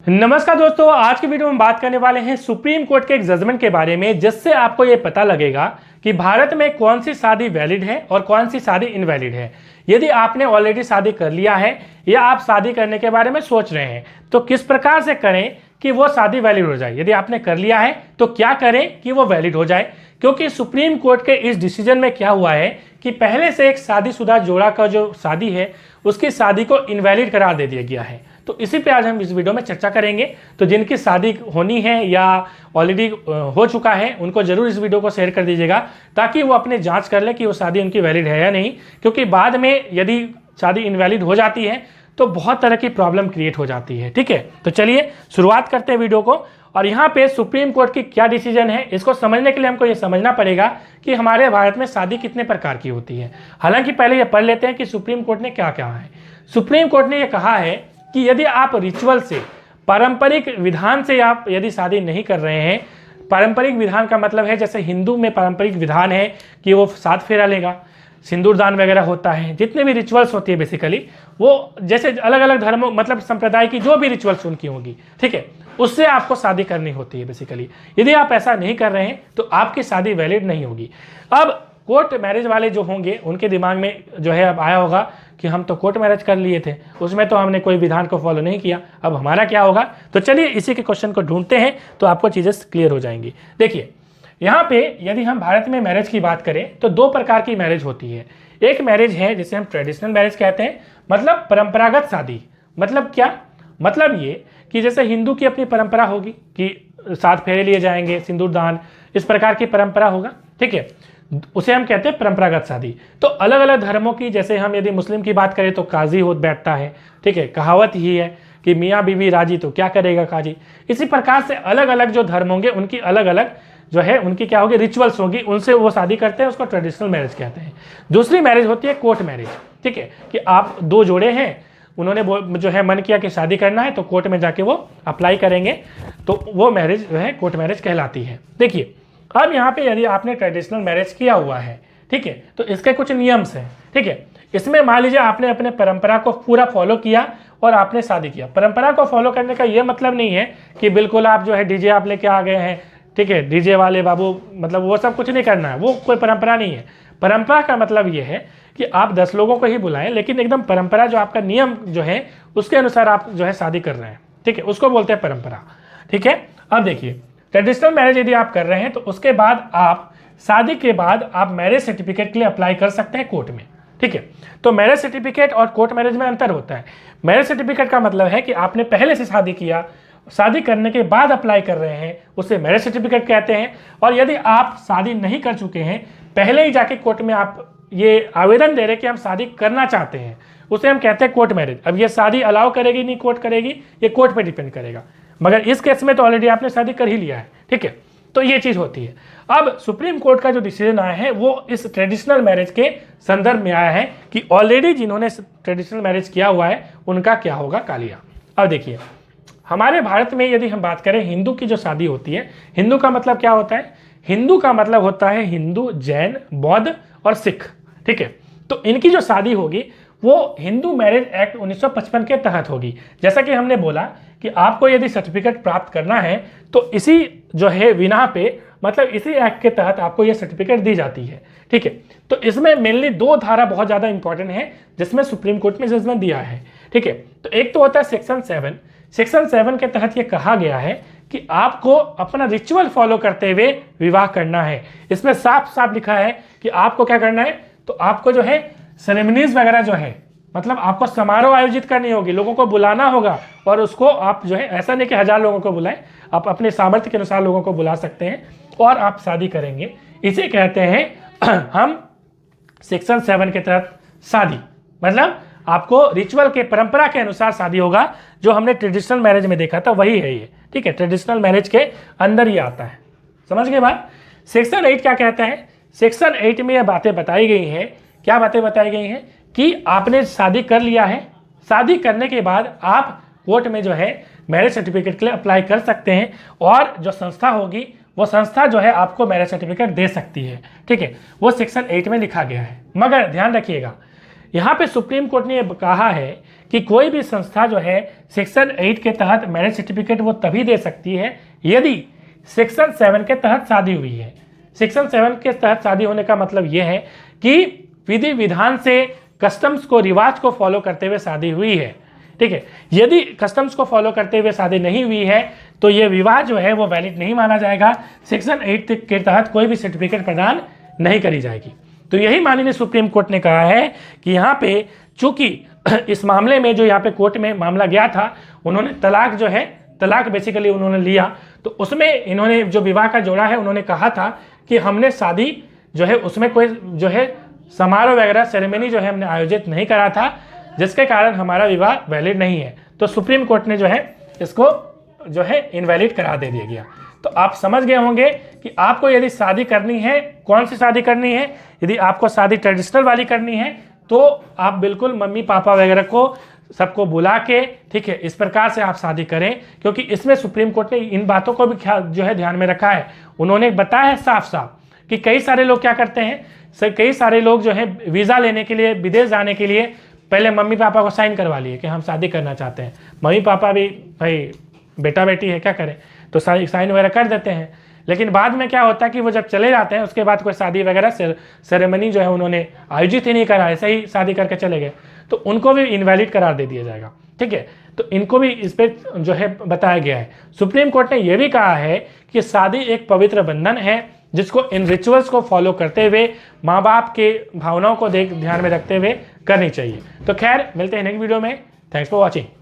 नमस्कार दोस्तों, आज की वीडियो में बात करने वाले हैं सुप्रीम कोर्ट के एक जजमेंट के बारे में, जिससे आपको ये पता लगेगा कि भारत में कौन सी शादी वैलिड है और कौन सी शादी इनवैलिड है। यदि आपने ऑलरेडी शादी कर लिया है या आप शादी करने के बारे में सोच रहे हैं तो किस प्रकार से करें कि वो शादी वैलिड हो जाए। यदि आपने कर लिया है तो क्या करें कि वो वैलिड हो जाए, क्योंकि सुप्रीम कोर्ट के इस डिसीजन में क्या हुआ है कि पहले से एक शादीशुदा जोड़ा का जो शादी है उसकी शादी को इनवैलिड करार दे दिया गया है। तो इसी पे आज हम इस वीडियो में चर्चा करेंगे। तो जिनकी शादी होनी है या ऑलरेडी हो चुका है उनको जरूर इस वीडियो को शेयर कर दीजिएगा, ताकि वो अपने जांच कर ले कि वो शादी उनकी वैलिड है या नहीं, क्योंकि बाद में यदि शादी इनवैलिड हो जाती है तो बहुत तरह की प्रॉब्लम क्रिएट हो जाती है। ठीक है, तो चलिए शुरुआत करते हैं वीडियो को। और यहाँ पे सुप्रीम कोर्ट की क्या डिसीजन है इसको समझने के लिए हमको ये समझना पड़ेगा कि हमारे भारत में शादी कितने प्रकार की होती है। हालांकि पहले ये पढ़ लेते हैं कि सुप्रीम कोर्ट ने क्या कहा है। सुप्रीम कोर्ट ने यह कहा है कि यदि आप रिचुअल से, पारंपरिक विधान से आप यदि शादी नहीं कर रहे हैं, पारंपरिक विधान का मतलब है जैसे हिंदू में पारंपरिक विधान है कि वो 7 फेरा लेगा, सिंदूरदान वगैरह होता है, जितने भी रिचुअल्स होती है बेसिकली वो जैसे अलग अलग धर्मों मतलब संप्रदाय की जो भी रिचुअल्स उनकी होगी, ठीक है, उससे आपको शादी करनी होती है बेसिकली। यदि आप ऐसा नहीं कर रहे हैं तो आपकी शादी वैलिड नहीं होगी। अब कोर्ट मैरिज वाले जो होंगे उनके दिमाग में जो है अब आया होगा कि हम तो कोर्ट मैरिज कर लिए थे, उसमें तो हमने कोई विधान को फॉलो नहीं किया, अब हमारा क्या होगा। तो चलिए इसी के क्वेश्चन को ढूंढते हैं तो आपको चीज़ें क्लियर हो जाएंगी। देखिए यहाँ पे यदि हम भारत में मैरिज की बात करें तो 2 प्रकार की मैरिज होती है। एक मैरिज है जिसे हम ट्रेडिशनल मैरिज कहते हैं, मतलब परंपरागत शादी। मतलब क्या, मतलब ये कि जैसे हिंदू की अपनी परंपरा होगी कि 7 फेरे लिए जाएंगे, सिंदूरदान, इस प्रकार की परंपरा होगा, ठीक है, उसे हम कहते हैं परंपरागत शादी। तो अलग अलग धर्मों की, जैसे हम यदि मुस्लिम की बात करें तो काजी हो बैठता है, ठीक है, कहावत ही है कि मियाँ बीवी राजी तो क्या करेगा काजी। इसी प्रकार से अलग अलग जो धर्म होंगे उनकी अलग अलग जो है उनकी क्या होगी, रिचुअल्स होगी, उनसे वो शादी करते हैं, उसको ट्रेडिशनल मैरिज कहते हैं। दूसरी मैरिज होती है कोर्ट मैरिज, ठीक है, कि आप 2 जोड़े हैं, उन्होंने जो है मन किया कि शादी करना है तो कोर्ट में जाके वो अप्लाई करेंगे, तो वो मैरिज जो है कोर्ट मैरिज कहलाती है। देखिए अब यहाँ पे यदि आपने ट्रेडिशनल मैरिज किया हुआ है, ठीक है, तो इसके कुछ नियम्स हैं, ठीक है। इसमें मान लीजिए आपने अपने परंपरा को पूरा फॉलो किया और आपने शादी किया। परंपरा को फॉलो करने का ये मतलब नहीं है कि बिल्कुल आप जो है डीजे आप लेके आ गए हैं, ठीक है, डीजे वाले बाबू, मतलब वो सब कुछ नहीं करना है, वो कोई परंपरा नहीं है। परंपरा का मतलब ये है कि आप 10 लोगों को ही बुलाएं, लेकिन एकदम परंपरा जो आपका नियम जो है उसके अनुसार आप जो है शादी कर रहे हैं, ठीक है, उसको बोलते हैं परंपरा, ठीक है। अब देखिए ट्रेडिशनल मैरिज यदि आप कर रहे हैं तो उसके बाद आप शादी के बाद आप मैरिज सर्टिफिकेट के लिए अप्लाई कर सकते हैं कोर्ट में, ठीक है। तो मैरिज सर्टिफिकेट और कोर्ट मैरिज में अंतर होता है। मैरिज सर्टिफिकेट का मतलब है कि आपने पहले से शादी किया, शादी करने के बाद अप्लाई कर रहे हैं, उसे मैरिज सर्टिफिकेट कहते हैं। और यदि आप शादी नहीं कर चुके हैं, पहले ही जाके कोर्ट में आप ये आवेदन दे रहे कि हम शादी करना चाहते हैं, उसे हम कहते हैं कोर्ट मैरिज। अब ये शादी अलाउ करेगी नहीं कोर्ट करेगी, ये कोर्ट पे डिपेंड करेगा, मगर इस केस में तो ऑलरेडी आपने शादी कर ही लिया है, ठीक है। तो ये चीज़ होती है। अब सुप्रीम कोर्ट का जो डिसीजन आया है वो इस ट्रेडिशनल मैरिज के संदर्भ में आया है कि ऑलरेडी जिन्होंने ट्रेडिशनल मैरिज किया हुआ है उनका क्या होगा कालिया। अब देखिए हमारे भारत में यदि हम बात करें हिंदू की जो शादी होती है, हिंदू का मतलब क्या होता है, हिंदू का मतलब होता है हिंदू, जैन, बौद्ध और सिख, ठीक है। तो इनकी जो शादी होगी वो हिंदू मैरिज एक्ट 1955 के तहत होगी। जैसा कि हमने बोला कि आपको यदि सर्टिफिकेट प्राप्त करना है तो इसी जो है विना पे, मतलब इसी एक्ट के तहत आपको ये सर्टिफिकेट दी जाती है, ठीक है। तो इसमें मेनली 2 धारा बहुत ज़्यादा इंपॉर्टेंट है जिसमें सुप्रीम कोर्ट ने जजमेंट दिया है, ठीक है। तो एक तो होता है सेक्शन 7। सेक्शन 7 के तहत ये कहा गया है कि आपको अपना रिचुअल फॉलो करते हुए विवाह करना है। इसमें साफ साफ लिखा है कि आपको क्या करना है, तो आपको जो है सेरेमनीज वगैरह जो है, मतलब आपको समारोह आयोजित करनी होगी, लोगों को बुलाना होगा, और उसको आप जो है ऐसा नहीं कि 1000 लोगों को बुलाएं, आप अपने सामर्थ्य के अनुसार लोगों को बुला सकते हैं और आप शादी करेंगे। इसे कहते हैं हम सेक्शन 7 के तहत शादी, मतलब आपको रिचुअल के, परंपरा के अनुसार शादी होगा। जो हमने ट्रेडिशनल मैरिज में देखा था वही है ये, ठीक है, ट्रेडिशनल मैरिज के अंदर ही आता है। समझ गए बात। सेक्शन 8 क्या कहता है, सेक्शन 8 में यह बातें बताई गई हैं। क्या बातें बताई गई हैं कि आपने शादी कर लिया है, शादी करने के बाद आप कोर्ट में जो है मैरिज सर्टिफिकेट के लिए अप्लाई कर सकते हैं, और जो संस्था होगी वो संस्था जो है आपको मैरिज सर्टिफिकेट दे सकती है, ठीक है, वो सेक्शन 8 में लिखा गया है। मगर ध्यान रखिएगा यहाँ पे सुप्रीम कोर्ट ने कहा है कि कोई भी संस्था जो है सेक्शन 8 के तहत मैरिज सर्टिफिकेट वो तभी दे सकती है यदि सेक्शन 7 के तहत शादी हुई है। सेक्शन 7 के तहत शादी होने का मतलब ये है कि विधि विधान से कस्टम्स को, रिवाज को फॉलो करते हुए शादी हुई है। ठीक है, यदि कस्टम्स को फॉलो करते हुए शादी नहीं हुई है तो ये विवाह जो है वो वैलिड नहीं माना जाएगा। सेक्शन 8 के तहत कोई भी सर्टिफिकेट प्रदान नहीं करी जाएगी। तो यही माननीय सुप्रीम कोर्ट ने कहा है कि यहाँ पे चूंकि इस मामले में जो यहाँ पे कोर्ट में मामला गया था, उन्होंने तलाक जो है, तलाक बेसिकली उन्होंने लिया, तो उसमें इन्होंने जो विवाह का जोड़ा है उन्होंने कहा था कि हमने शादी जो है उसमें कोई जो है समारोह वगैरह सेरेमनी जो है हमने आयोजित नहीं करा था, जिसके कारण हमारा विवाह वैलिड नहीं है। तो सुप्रीम कोर्ट ने जो है इसको जो है इनवैलिड करा दे दिया गया। तो आप समझ गए होंगे कि आपको यदि शादी करनी है, कौन सी शादी करनी है। यदि आपको शादी ट्रेडिशनल वाली करनी है तो आप बिल्कुल मम्मी पापा वगैरह को सबको बुला के, ठीक है, इस प्रकार से आप शादी करें, क्योंकि इसमें सुप्रीम कोर्ट ने इन बातों को भी जो है ध्यान में रखा है। उन्होंने बताया है साफ साफ कि कई सारे लोग क्या करते हैं, कई सारे लोग जो है वीज़ा लेने के लिए, विदेश जाने के लिए पहले मम्मी पापा को साइन करवा लिए कि हम शादी करना चाहते हैं। मम्मी पापा भी भाई बेटा बेटी है क्या करें, तो साइन वगैरह कर देते हैं। लेकिन बाद में क्या होता है कि वो जब चले जाते हैं उसके बाद कोई शादी वगैरह सेरेमनी जो है उन्होंने आयोजित ही नहीं करा, ऐसे ही शादी करके चले गए, तो उनको भी इनवैलिड करार दे दिया जाएगा। ठीक है, तो इनको भी इस पर जो है बताया गया है। सुप्रीम कोर्ट ने यह भी कहा है कि शादी एक पवित्र बंधन है जिसको इन रिचुअल्स को फॉलो करते हुए, माँ बाप के भावनाओं को ध्यान में रखते हुए करनी चाहिए। तो खैर, मिलते हैं नेक्स्ट वीडियो में। Thanks for watching.